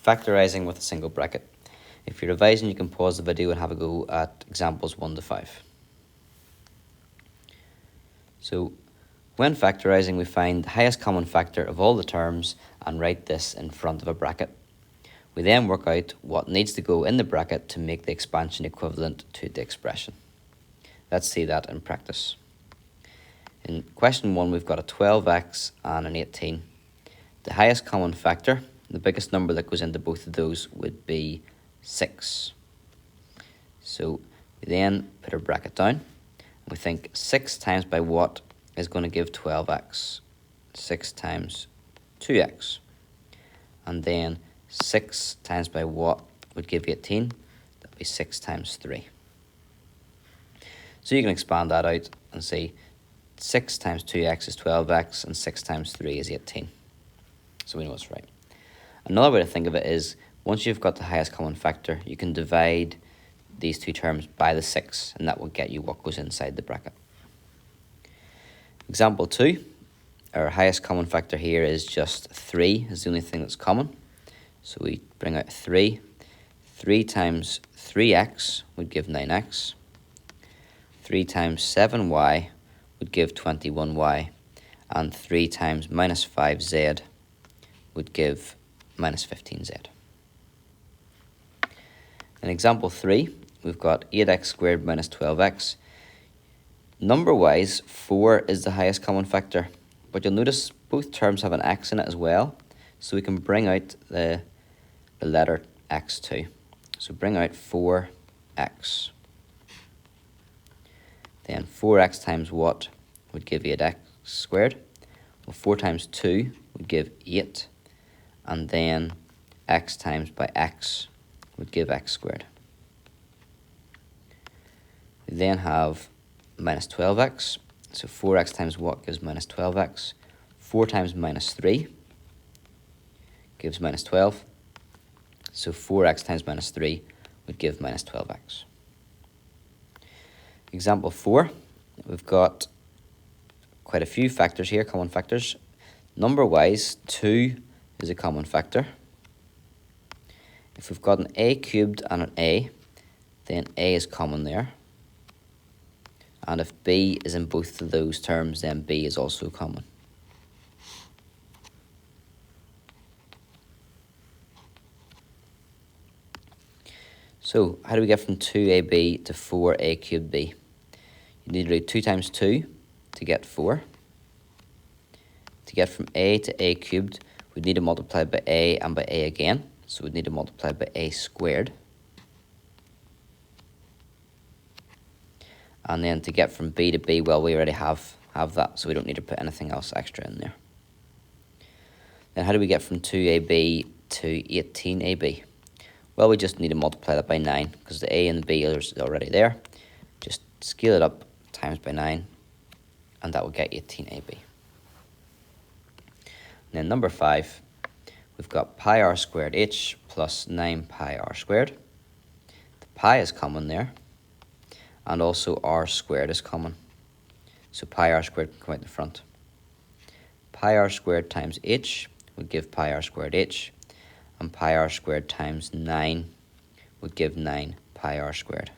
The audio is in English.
Factorising with a single bracket. If you're revising, you can pause the video and have a go at examples 1 to 5. So, when factorising, we find the highest common factor of all the terms and write this in front of a bracket. We then work out what needs to go in the bracket to make the expansion equivalent to the expression. Let's see that in practice. In question 1, we've got a 12x and an 18. The highest common factor, the biggest number that goes into both of those, would be 6. So we then put our bracket down. We think 6 times by what is going to give 12x? 6 times 2x. And then 6 times by what would give 18? That would be 6 times 3. So you can expand that out and say 6 times 2x is 12x and 6 times 3 is 18. So we know it's right. Another way to think of it is, once you've got the highest common factor, you can divide these two terms by the 6, and that will get you what goes inside the bracket. Example 2, our highest common factor here is just 3, is the only thing that's common. So we bring out 3. 3 times 3x would give 9x. 3 times 7y would give 21y. And 3 times minus 5z would give minus 15z. In example 3, we've got 8x squared minus 12x. Number-wise, 4 is the highest common factor, but you'll notice both terms have an x in it as well, so we can bring out the letter x too. So bring out 4x. Then 4x times what would give 8x squared? Well, 4 times 2 would give 8, and then x times by x would give x squared. We then have minus 12x, so 4x times what gives minus 12x? 4 times minus 3 gives minus 12, so 4x times minus 3 would give minus 12x. Example 4, we've got quite a few factors here, common factors. Number-wise, 2 is a common factor. If we've got an a cubed and an a, then a is common there. And if b is in both of those terms, then b is also common. So, how do we get from 2ab to 4a cubed b? You need to do 2 times 2 to get 4. To get from a to a cubed, we'd need to multiply by a and by a again. So we'd need to multiply by a squared. And then to get from b to b, well, we already have that, so we don't need to put anything else extra in there. Then how do we get from 2ab to 18ab? Well, we just need to multiply that by 9, because the a and the b are already there. Just scale it up times by 9, and that will get 18ab. And then number 5, we've got pi r squared h plus 9 pi r squared. The pi is common there, and also r squared is common. So pi r squared can come out the front. Pi r squared times h would give pi r squared h, and pi r squared times 9 would give 9 pi r squared.